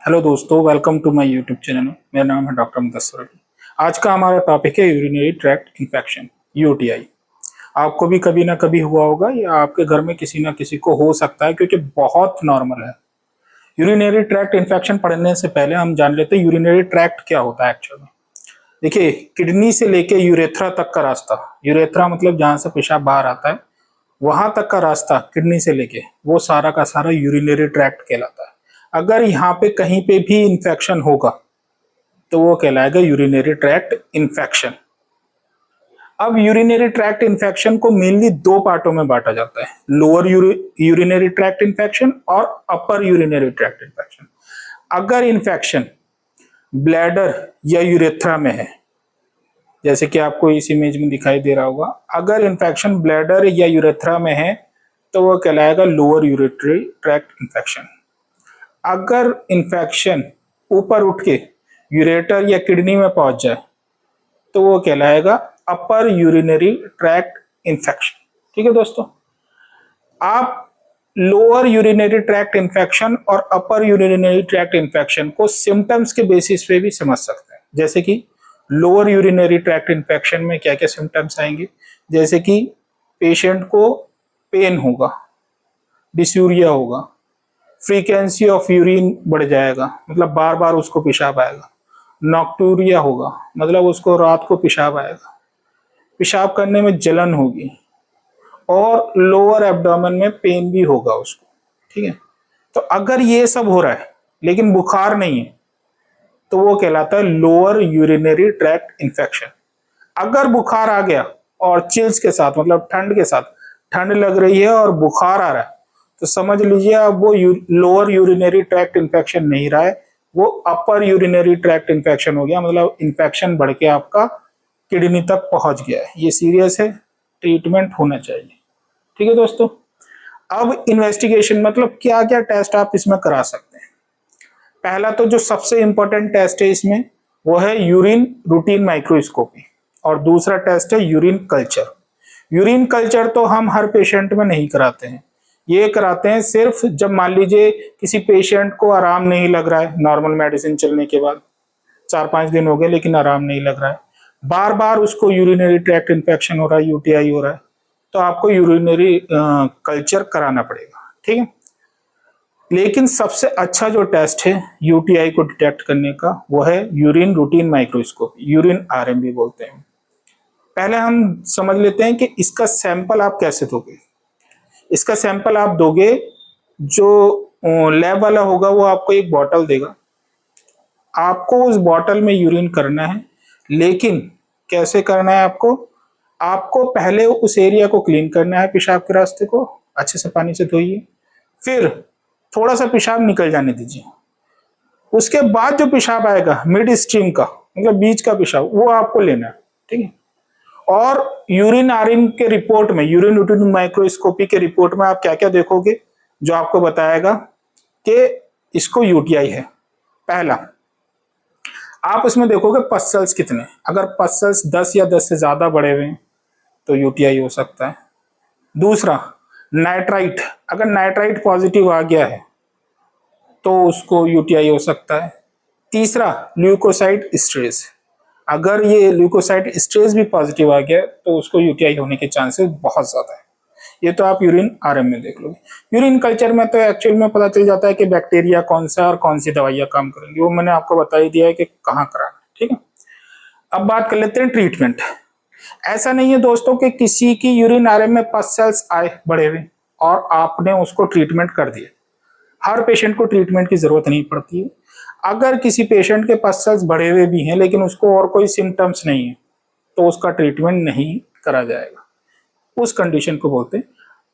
Hello दोस्तों, welcome to my YouTube channel. मेरा नाम है डॉक्टर मुदस्सिर अली। आज का हमारा टॉपिक है यूरिनरी ट्रैक्ट इन्फेक्शन, यूटीआई। आपको भी कभी ना कभी हुआ होगा या आपके घर में किसी ना किसी को हो सकता है, क्योंकि बहुत नॉर्मल है। यूरिनरी ट्रैक्ट इन्फेक्शन पढ़ने से पहले हम जान लेते हैं यूरिनरी ट्रैक्ट क्या होता है एक्चुअल में। देखिए, किडनी से लेके यूरेथ्रा तक का रास्ता, यूरेथ्रा मतलब जहाँ से पेशाब बाहर आता है, वहां तक का रास्ता किडनी से लेके वो सारा का सारा यूरिनरी ट्रैक्ट कहलाता है। अगर यहाँ पे कहीं पे भी इंफेक्शन होगा तो वो कहलाएगा यूरिनरी ट्रैक्ट इन्फेक्शन। अब यूरिनरी ट्रैक्ट इन्फेक्शन को मेनली दो पार्टों में बांटा जाता है, लोअर यूरिनरी ट्रैक्ट इन्फेक्शन और अपर यूरिनरी ट्रैक्ट इन्फेक्शन। अगर इन्फेक्शन ब्लैडर या यूरेथ्रा में है, जैसे कि आपको इस इमेज में दिखाई दे रहा होगा, अगर इन्फेक्शन ब्लैडर या यूरेथ्रा में है तो वो कहलाएगा लोअर यूरिनरी ट्रैक्ट इन्फेक्शन। अगर इन्फेक्शन ऊपर उठ के यूरेटर या किडनी में पहुंच जाए तो वो कहलाएगा अपर यूरिनरी ट्रैक्ट इन्फेक्शन। ठीक है दोस्तों, आप लोअर यूरिनरी ट्रैक्ट इन्फेक्शन और अपर यूरिनरी ट्रैक्ट इन्फेक्शन को सिम्टम्स के बेसिस पे भी समझ सकते हैं। जैसे कि लोअर यूरिनरी ट्रैक्ट इन्फेक्शन में क्या क्या सिम्टम्स आएंगे, जैसे कि पेशेंट को पेन होगा, डिस्यूरिया होगा, फ्रीक्वेंसी ऑफ यूरिन बढ़ जाएगा, मतलब बार बार उसको पेशाब आएगा, नॉक्टूरिया होगा, मतलब उसको रात को पेशाब आएगा, पेशाब करने में जलन होगी, और लोअर एब्डोमेन में पेन भी होगा उसको। ठीक है, तो अगर ये सब हो रहा है लेकिन बुखार नहीं है तो वो कहलाता है लोअर यूरिनरी ट्रैक्ट इन्फेक्शन। अगर बुखार आ गया और चिल्स के साथ, मतलब ठंड के साथ, ठंड लग रही है और बुखार आ रहा है, तो समझ लीजिए अब वो लोअर यूरिनरी ट्रैक्ट इन्फेक्शन नहीं रहा है, वो अपर यूरिनरी ट्रैक्ट इन्फेक्शन हो गया, मतलब इन्फेक्शन बढ़ के आपका किडनी तक पहुंच गया है। ये सीरियस है, ट्रीटमेंट होना चाहिए। ठीक है दोस्तों, अब इन्वेस्टिगेशन मतलब क्या क्या टेस्ट आप इसमें करा सकते हैं। पहला तो जो सबसे इंपॉर्टेंट टेस्ट है इसमें वो है यूरिन रूटीन माइक्रोस्कोपी, और दूसरा टेस्ट है यूरिन कल्चर। यूरिन कल्चर तो हम हर पेशेंट में नहीं कराते हैं, ये कराते हैं सिर्फ जब मान लीजिए किसी पेशेंट को आराम नहीं लग रहा है, नॉर्मल मेडिसिन चलने के बाद 4-5 दिन हो गए लेकिन आराम नहीं लग रहा है, बार बार उसको यूरिनरी ट्रैक्ट इन्फेक्शन हो रहा है, यूटीआई हो रहा है, तो आपको यूरिनरी कल्चर कराना पड़ेगा। ठीक है, लेकिन सबसे अच्छा जो टेस्ट है यूटीआई को डिटेक्ट करने का वो है urine routine microscopy, urine RMB बोलते हैं। पहले हम समझ लेते हैं कि इसका सैंपल आप कैसे दोगे। इसका सैंपल आप दोगे, जो लैब वाला होगा वो आपको एक बॉटल देगा, आपको उस बॉटल में यूरिन करना है। लेकिन कैसे करना है आपको, आपको पहले उस एरिया को क्लीन करना है, पेशाब के रास्ते को अच्छे से पानी से धोइए, फिर थोड़ा सा पेशाब निकल जाने दीजिए, उसके बाद जो पेशाब आएगा मिड स्ट्रीम का, मतलब बीच का पेशाब, वो आपको लेना है। ठीक है, और यूरिन आरएम के रिपोर्ट में, यूरिन रूटीन माइक्रोस्कोपी के रिपोर्ट में आप क्या क्या देखोगे जो आपको बताएगा कि इसको यूटीआई है। पहला, आप इसमें देखोगे पस सेल्स कितने, अगर पस सेल्स 10 या 10 से ज्यादा बढ़े हुए हैं तो यूटीआई हो सकता है। दूसरा, नाइट्राइट, अगर नाइट्राइट पॉजिटिव आ गया है तो उसको यूटीआई हो सकता है। तीसरा, ल्यूकोसाइट स्ट्रेस, अगर ये ल्यूकोसाइट स्ट्रेस भी पॉजिटिव आ गया तो उसको यूटीआई होने के चांसेस बहुत ज्यादा है। ये तो आप यूरिन आरएम में देख लोगे। यूरिन कल्चर में तो एक्चुअल में पता चल जाता है कि बैक्टीरिया कौन सा और कौन सी दवाइयां काम करेंगी, वो मैंने आपको बता ही दिया है कि कहाँ कराना। ठीक है, अब बात कर लेते हैं ट्रीटमेंट। ऐसा नहीं है दोस्तों कि किसी की यूरिन आरएम में पस सेल्स आए बढ़े हुए और आपने उसको ट्रीटमेंट कर दिया। हर पेशेंट को ट्रीटमेंट की जरूरत नहीं पड़ती है। अगर किसी पेशेंट के पस सेल्स बढ़े हुए भी हैं लेकिन उसको और कोई सिम्टम्स नहीं है तो उसका ट्रीटमेंट नहीं करा जाएगा। उस कंडीशन को बोलते हैं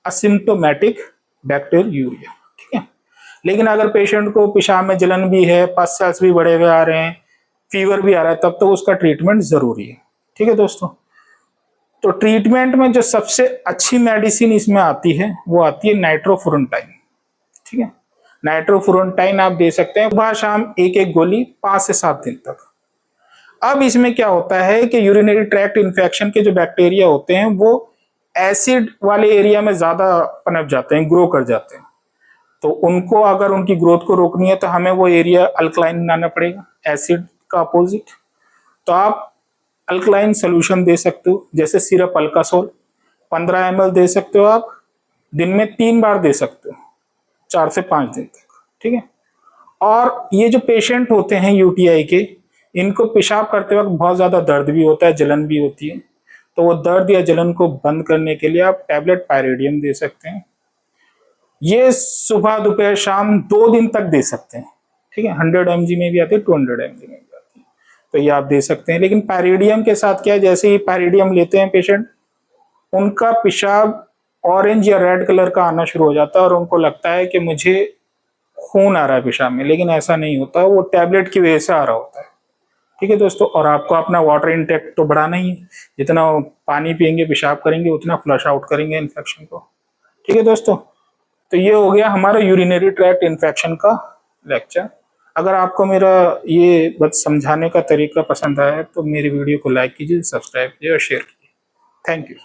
असिम्प्टोमेटिक बैक्टीरियूरिया। ठीक है, लेकिन अगर पेशेंट को पेशाब में जलन भी है, पस सेल्स भी बढ़े हुए आ रहे हैं, फीवर भी आ रहा है, तब तो उसका ट्रीटमेंट जरूरी है। ठीक है दोस्तों, तो ट्रीटमेंट में जो सबसे अच्छी मेडिसिन इसमें आती है वो आती है नाइट्रोफुरंटाइन। ठीक है, नाइट्रोफुरंटाइन आप दे सकते हैं सुबह शाम एक एक गोली 5 से 7 दिन तक। अब इसमें क्या होता है कि यूरिनरी ट्रैक्ट इन्फेक्शन के जो बैक्टीरिया होते हैं वो एसिड वाले एरिया में ज्यादा पनप जाते हैं, ग्रो कर जाते हैं, तो उनको अगर उनकी ग्रोथ को रोकनी है तो हमें वो एरिया अल्कलाइन बनाना पड़ेगा, एसिड का अपोजिट। तो आप अल्कलाइन सोल्यूशन दे सकते हो, जैसे सिरप अल्कासोल 15 ml दे सकते हो आप, दिन में 3 बार दे सकते हो, 4 से 5 दिन तक, ठीक है। और ये जो पेशेंट होते हैं यूटीआई के, इनको पेशाब करते वक्त बहुत ज़्यादा दर्द भी होता है, जलन भी होती है, तो वो दर्द या जलन को बंद करने के लिए आप टैबलेट पायरेडियम दे सकते हैं। ये सुबह दोपहर शाम 2 दिन तक दे सकते हैं, ठीक है। 100 mg में भी आती है, 200 mg में भी आती है, तो ये आप दे सकते हैं। लेकिन पायरेडियम के साथ क्या है, जैसे ही पायरेडियम लेते हैं पेशेंट, उनका पेशाब ऑरेंज या रेड कलर का आना शुरू हो जाता है और उनको लगता है कि मुझे खून आ रहा है पेशाब में, लेकिन ऐसा नहीं होता, वो टैबलेट की वजह से आ रहा होता है, ठीक है दोस्तों। और आपको अपना वाटर इंटेक तो बढ़ाना ही है, जितना पानी पियेंगे पेशाब करेंगे उतना फ्लश आउट करेंगे इन्फेक्शन को, ठीक है दोस्तों। तो ये हो गया हमारा यूरिनरी ट्रैक्ट इन्फेक्शन का लेक्चर। अगर आपको मेरा ये बस समझाने का तरीका पसंद आया तो मेरी वीडियो को लाइक कीजिए, सब्सक्राइब कीजिए और शेयर कीजिए। Thank you.